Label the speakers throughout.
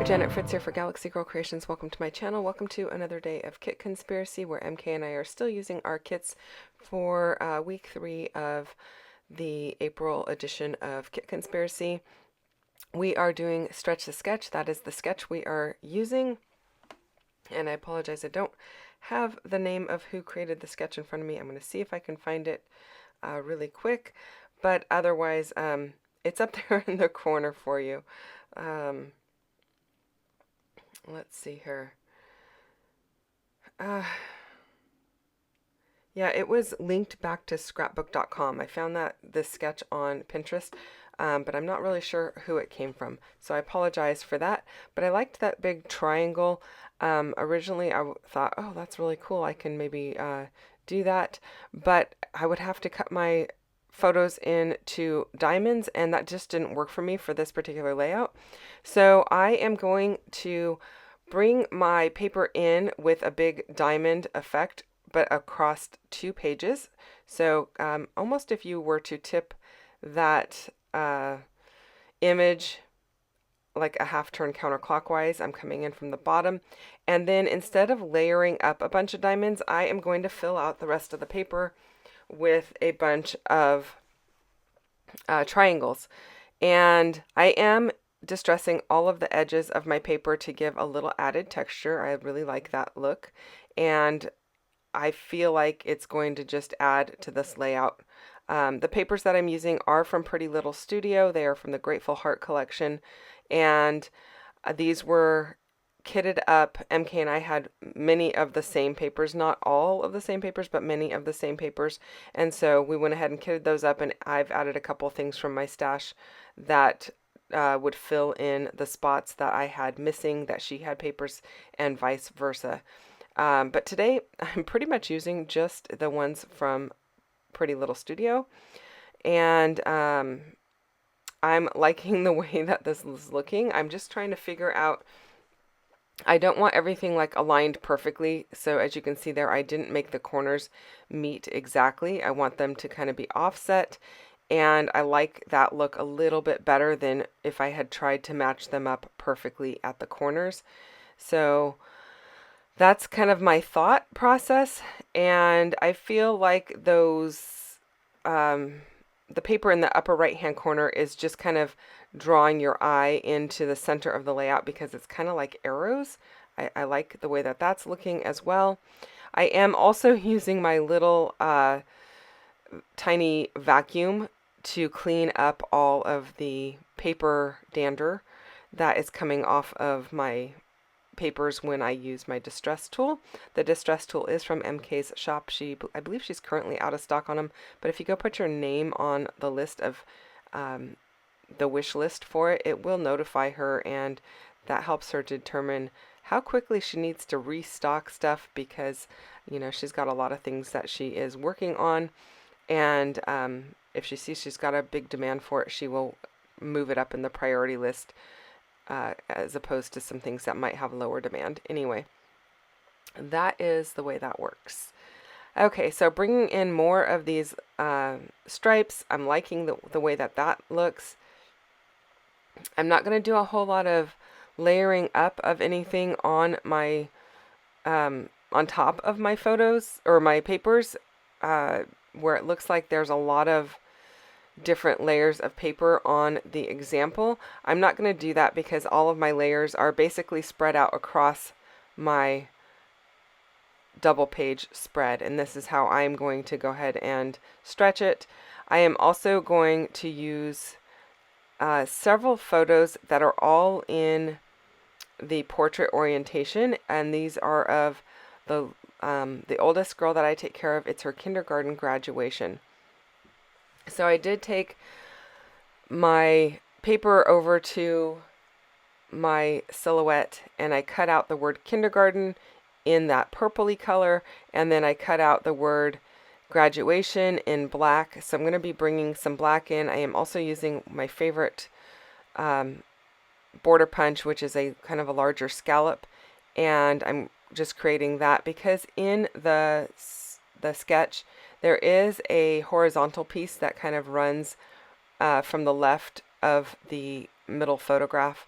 Speaker 1: Janet Fritz here for Galaxy Girl Creations. Welcome to my channel. Welcome to another day of Kit Conspiracy, where MK and I are still using our kits for week 3 of the April edition of Kit Conspiracy. We are doing Stretch the Sketch. That is the sketch we are using. And I apologize, I don't have the name of who created the sketch in front of me. I'm going to see if I can find it really quick. But otherwise, it's up there in the corner for you. Let's see here. Yeah, it was linked back to scrapbook.com. I found this sketch on Pinterest, but I'm not really sure who it came from. So I apologize for that. But I liked that big triangle. Originally, I thought, oh, that's really cool. I can maybe do that. But I would have to cut my photos into diamonds, and that just didn't work for me for this particular layout. So I am going to bring my paper in with a big diamond effect, but across 2 pages. So almost if you were to tip that image like a half turn counterclockwise, I'm coming in from the bottom. And then instead of layering up a bunch of diamonds, I am going to fill out the rest of the paper with a bunch of triangles. And I am distressing all of the edges of my paper to give a little added texture. I really like that look, and I feel like it's going to just add to this layout. The papers that I'm using are from Pretty Little Studio. They are from the Grateful Heart collection, and these were kitted up. MK and I had many of the same papers, not all of the same papers, but many of the same papers, and so we went ahead and kitted those up, and I've added a couple things from my stash that would fill in the spots that I had missing, that she had papers, and vice versa. But today I'm pretty much using just the ones from Pretty Little Studio, and I'm liking the way that this is looking. I'm just trying to figure out, I don't want everything like aligned perfectly, so as you can see there, I didn't make the corners meet exactly. I want them to kind of be offset, and I like that look a little bit better than if I had tried to match them up perfectly at the corners. So that's kind of my thought process, and I feel like those, the paper in the upper right hand corner is just kind of drawing your eye into the center of the layout because it's kind of like arrows. I like the way that that's looking as well. I am also using my little tiny vacuum to clean up all of the paper dander that is coming off of my papers when I use my distress tool. The distress tool is from MK's shop. I believe she's currently out of stock on them, but if you go put your name on the list of the wish list for it, it will notify her, and that helps her determine how quickly she needs to restock stuff, because you know she's got a lot of things that she is working on, and if she sees she's got a big demand for it, she will move it up in the priority list, as opposed to some things that might have lower demand. Anyway, that is the way that works. Okay, so bringing in more of these stripes, I'm liking the way that looks. I'm not going to do a whole lot of layering up of anything on my on top of my photos or my papers, where it looks like there's a lot of different layers of paper on the example. I'm not going to do that because all of my layers are basically spread out across my double page spread, and this is how I'm going to go ahead and stretch it. I am also going to use several photos that are all in the portrait orientation, and these are of the oldest girl that I take care of. It's her kindergarten graduation. So I did take my paper over to my silhouette, and I cut out the word kindergarten in that purpley color, and then I cut out the word graduation in black. So I'm going to be bringing some black in. I am also using my favorite border punch, which is a kind of a larger scallop, and I'm just creating that because in the sketch there is a horizontal piece that kind of runs from the left of the middle photograph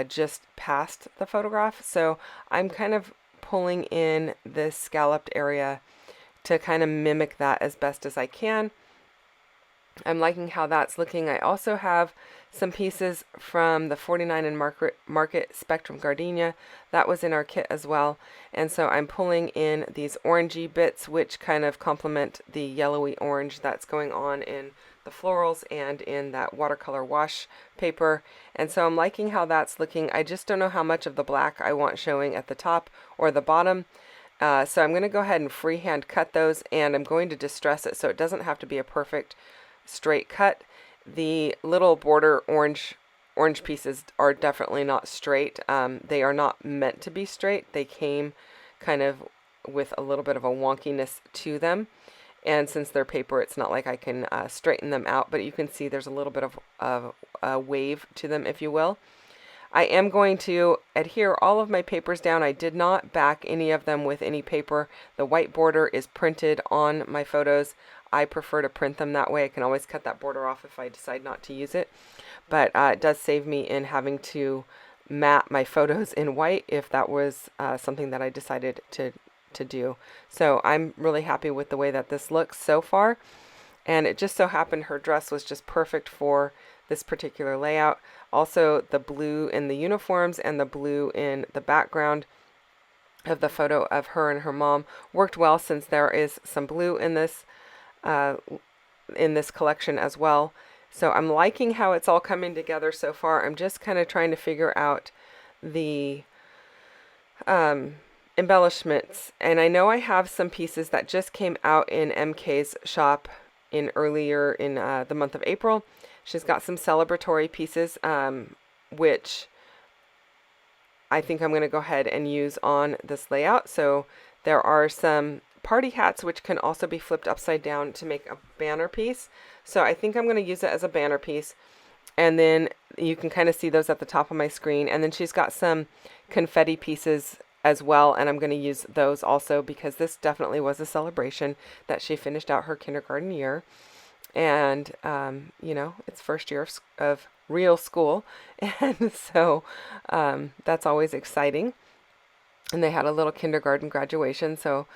Speaker 1: just past the photograph. So I'm kind of pulling in this scalloped area to kind of mimic that as best as I can. I'm liking how that's looking. I also have some pieces from the 49 and Market Spectrum Gardenia. That was in our kit as well. And so I'm pulling in these orangey bits, which kind of complement the yellowy orange that's going on in the florals and in that watercolor wash paper. And so I'm liking how that's looking. I just don't know how much of the black I want showing at the top or the bottom. So I'm going to go ahead and freehand cut those, and I'm going to distress it so it doesn't have to be a perfect straight cut. The little border orange pieces are definitely not straight. They are not meant to be straight. They came kind of with a little bit of a wonkiness to them, and since they're paper, it's not like I can straighten them out, but you can see there's a little bit of a wave to them, if you will. I am going to adhere all of my papers down. I did not back any of them with any paper. The white border is printed on my photos. I prefer to print them that way. I can always cut that border off if I decide not to use it. But it does save me in having to mat my photos in white if that was something that I decided to do. So I'm really happy with the way that this looks so far. And it just so happened her dress was just perfect for this particular layout. Also, the blue in the uniforms and the blue in the background of the photo of her and her mom worked well, since there is some blue in this collection as well. So I'm liking how it's all coming together so far. I'm just kind of trying to figure out the embellishments, and I know I have some pieces that just came out in MK's shop earlier in the month of April. She's got some celebratory pieces, which I think I'm going to go ahead and use on this layout. So there are some party hats, which can also be flipped upside down to make a banner piece. So I think I'm going to use it as a banner piece. And then you can kind of see those at the top of my screen. And then she's got some confetti pieces as well, and I'm going to use those also because this definitely was a celebration that she finished out her kindergarten year. And, you know, it's first year of real school, and so that's always exciting. And they had a little kindergarten graduation, so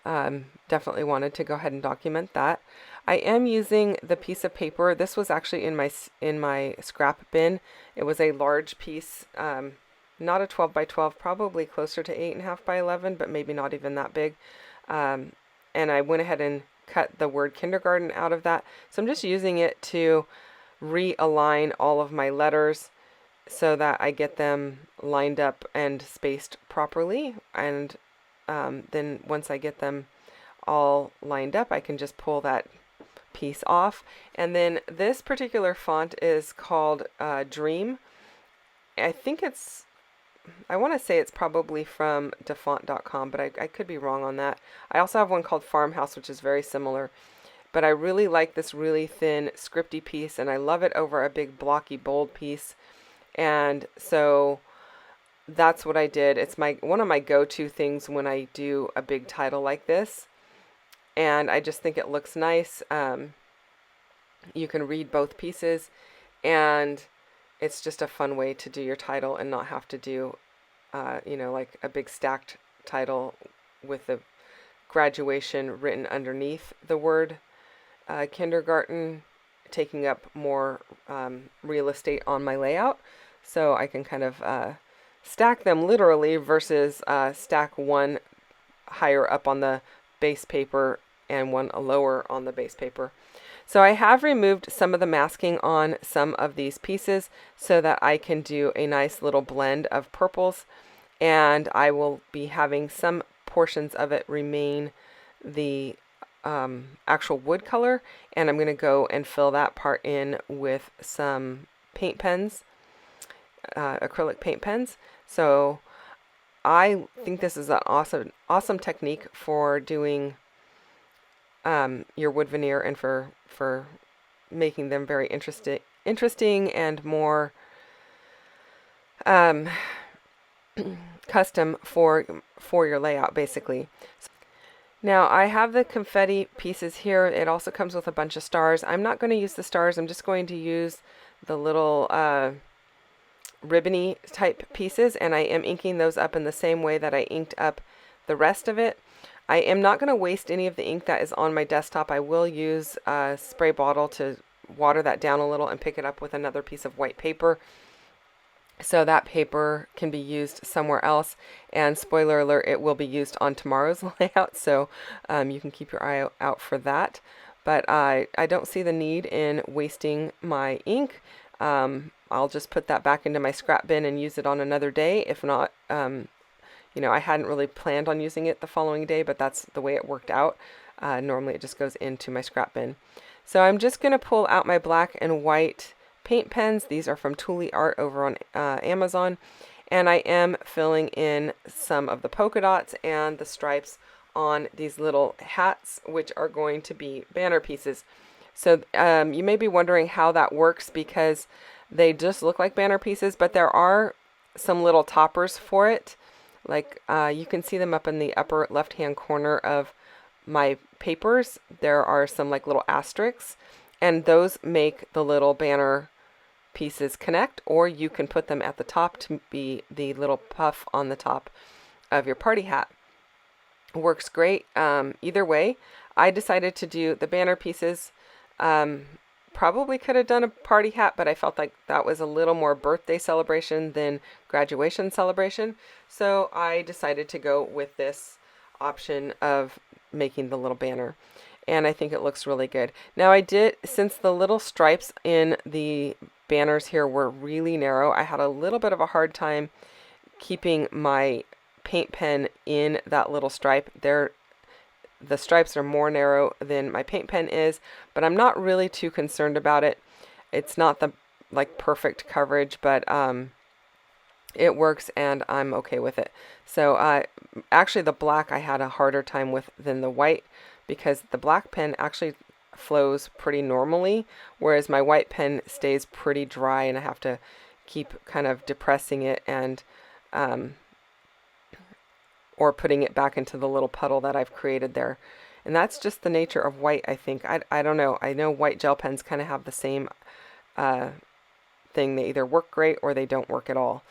Speaker 1: definitely wanted to go ahead and document that. I am using the piece of paper. This was actually in my scrap bin. It was a large piece, not a 12 by 12, probably closer to 8.5 by 11, but maybe not even that big. And I went ahead and cut the word kindergarten out of that. So I'm just using it to realign all of my letters so that I get them lined up and spaced properly. And then once I get them all lined up, I can just pull that piece off. And then this particular font is called Dream. I want to say it's probably from defont.com, but I could be wrong on that. I also have one called Farmhouse, which is very similar. But I really like this really thin scripty piece, and I love it over a big blocky bold piece. And so that's what I did. It's one of my go-to things when I do a big title like this. And I just think it looks nice. You can read both pieces, and it's just a fun way to do your title and not have to do, you know, like a big stacked title with the graduation written underneath the word kindergarten, taking up more real estate on my layout. So I can kind of stack them literally versus stack one higher up on the base paper and one lower on the base paper. So I have removed some of the masking on some of these pieces so that I can do a nice little blend of purples, and I will be having some portions of it remain the actual wood color, and I'm going to go and fill that part in with some paint pens, acrylic paint pens. So I think this is an awesome technique for doing your wood veneer and for making them very interesting and more custom for your layout, basically. Now I have the confetti pieces here. It also comes with a bunch of stars. I'm not going to use the stars. I'm just going to use the little ribbony type pieces, and I am inking those up in the same way that I inked up the rest of it. I am not going to waste any of the ink that is on my desktop. I will use a spray bottle to water that down a little and pick it up with another piece of white paper, so that paper can be used somewhere else. And spoiler alert, it will be used on tomorrow's layout, so you can keep your eye out for that. But I don't see the need in wasting my ink. I'll just put that back into my scrap bin and use it on another day. If not, you know, I hadn't really planned on using it the following day, but that's the way it worked out. Normally it just goes into my scrap bin. So I'm just going to pull out my black and white paint pens. These are from Thule Art over on Amazon. And I am filling in some of the polka dots and the stripes on these little hats, which are going to be banner pieces. So you may be wondering how that works, because they just look like banner pieces, but there are some little toppers for it. Like you can see them up in the upper left-hand corner of my papers. There are some like little asterisks, and those make the little banner pieces connect, or you can put them at the top to be the little puff on the top of your party hat. Works great either way. I decided to do the banner pieces. Probably could have done a party hat, but I felt like that was a little more birthday celebration than graduation celebration. So I decided to go with this option of making the little banner. And I think it looks really good. Now I did, since the little stripes in the banners here were really narrow, I had a little bit of a hard time keeping my paint pen in that little stripe. The stripes are more narrow than my paint pen is, but I'm not really too concerned about it. It's not the like perfect coverage, but it works and I'm okay with it. So actually the black I had a harder time with than the white, because the black pen actually flows pretty normally, whereas my white pen stays pretty dry and I have to keep kind of depressing it and or putting it back into the little puddle that I've created there. And that's just the nature of white, I think. I don't know. I know white gel pens kind of have the same thing. They either work great or they don't work at all.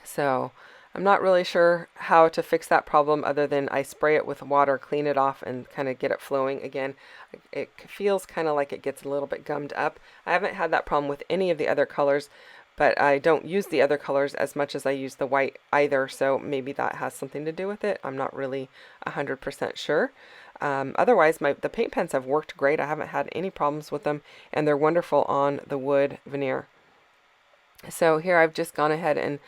Speaker 1: So I'm not really sure how to fix that problem other than I spray it with water, clean it off, and kind of get it flowing again. It feels kind of like it gets a little bit gummed up. I haven't had that problem with any of the other colors, but I don't use the other colors as much as I use the white either, so maybe that has something to do with it. I'm not really 100% sure. Otherwise, the paint pens have worked great. I haven't had any problems with them, and they're wonderful on the wood veneer. So here I've just gone ahead and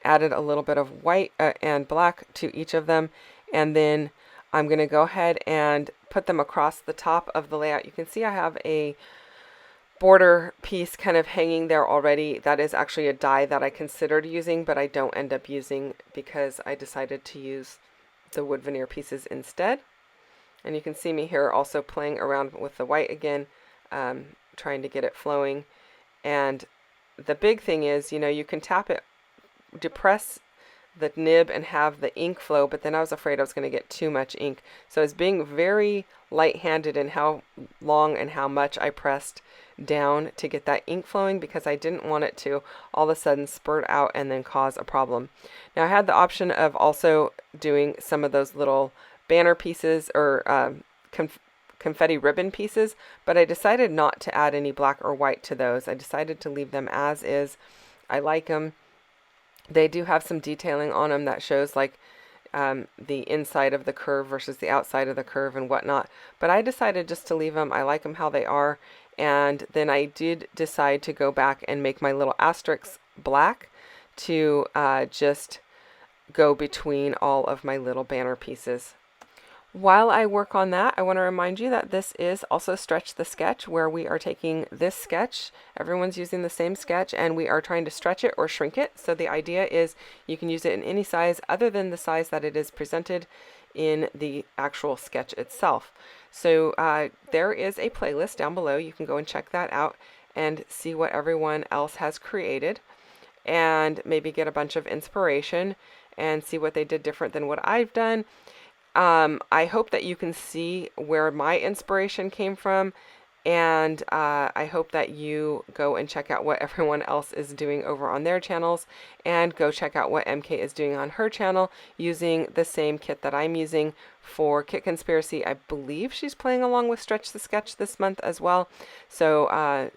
Speaker 1: added a little bit of white and black to each of them, and then I'm going to go ahead and put them across the top of the layout. You can see I have a border piece kind of hanging there already. That is actually a die that I considered using, but I don't end up using because I decided to use the wood veneer pieces instead. And you can see me here also playing around with the white again, trying to get it flowing. And the big thing is, you know, you can tap it, depress the nib and have the ink flow, but then I was afraid I was going to get too much ink. So I was being very light-handed in how long and how much I pressed down to get that ink flowing, because I didn't want it to all of a sudden spurt out and then cause a problem. Now I had the option of also doing some of those little banner pieces or confetti ribbon pieces, but I decided not to add any black or white to those. I decided to leave them as is. I like them. They do have some detailing on them that shows like the inside of the curve versus the outside of the curve and whatnot. But I decided just to leave them. I like them how they are. And then I did decide to go back and make my little asterisks black to just go between all of my little banner pieces. While I work on that, I want to remind you that this is also Stretch the Sketch, where we are taking this sketch, everyone's using the same sketch, and we are trying to stretch it or shrink it. So the idea is you can use it in any size other than the size that it is presented in the actual sketch itself. So there is a playlist down below. You can go and check that out and see what everyone else has created and maybe get a bunch of inspiration and see what they did different than what I've done. I hope that you can see where my inspiration came from. And I hope that you go and check out what everyone else is doing over on their channels, and go check out what MK is doing on her channel using the same kit that I'm using for Kit Conspiracy. I believe she's playing along with Stretch the Sketch this month as well. So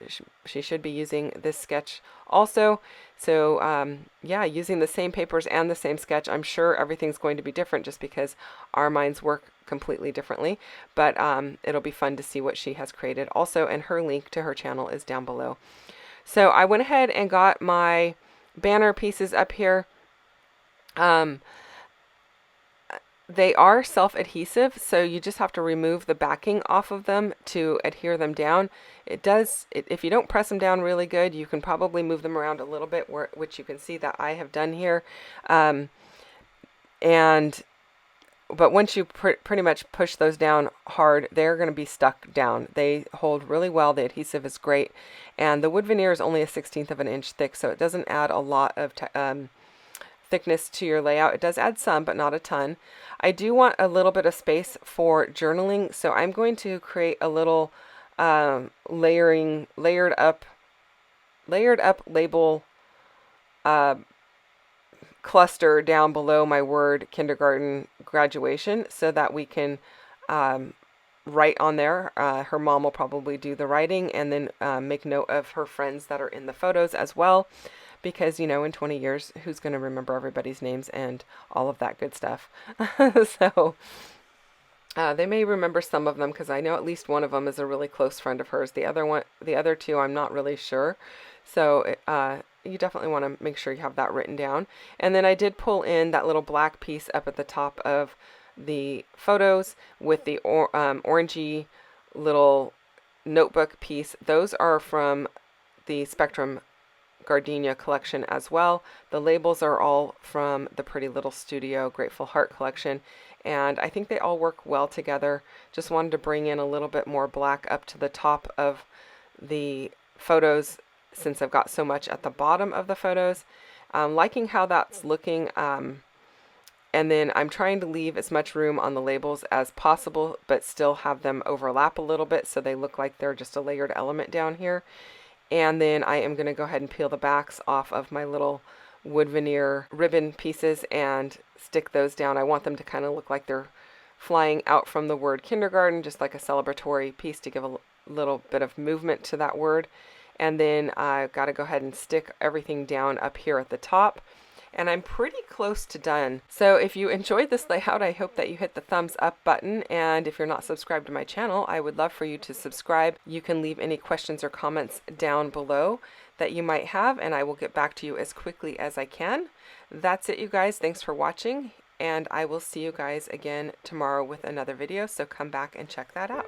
Speaker 1: she should be using this sketch also. So yeah, using the same papers and the same sketch. I'm sure everything's going to be different just because our minds work completely differently, but it'll be fun to see what she has created also, and her link to her channel is down below. So I went ahead and got my banner pieces up here. They are self-adhesive, so you just have to remove the backing off of them to adhere them down. If you don't press them down really good, you can probably move them around a little bit, which you can see that I have done here. But once you pretty much push those down hard, they're going to be stuck down. They hold really well. The adhesive is great. And the wood veneer is only a 1/16 of an inch thick, so it doesn't add a lot of thickness to your layout. It does add some, but not a ton. I do want a little bit of space for journaling, so I'm going to create a little layered up label cluster down below my word kindergarten graduation, so that we can write on there. Her mom will probably do the writing, and then make note of her friends that are in the photos as well, because, you know, in 20 years, who's going to remember everybody's names and all of that good stuff? So they may remember some of them, because I know at least one of them is a really close friend of hers. The other two, I'm not really sure. So you definitely want to make sure you have that written down. And then I did pull in that little black piece up at the top of the photos with the orangey little notebook piece. Those are from the Spectrum Gardenia collection as well. The labels are all from the Pretty Little Studio Grateful Heart collection, and I think they all work well together. Just wanted to bring in a little bit more black up to the top of the photos, since I've got so much at the bottom of the photos. Liking how that's looking, and then I'm trying to leave as much room on the labels as possible, but still have them overlap a little bit so they look like they're just a layered element down here. And then I am going to go ahead and peel the backs off of my little wood veneer ribbon pieces and stick those down. I want them to kind of look like they're flying out from the word kindergarten, just like a celebratory piece to give a little bit of movement to that word. And then I've got to go ahead and stick everything down up here at the top. And I'm pretty close to done. So if you enjoyed this layout, I hope that you hit the thumbs up button. And if you're not subscribed to my channel, I would love for you to subscribe. You can leave any questions or comments down below that you might have, and I will get back to you as quickly as I can. That's it, you guys. Thanks for watching, and I will see you guys again tomorrow with another video, so come back and check that out.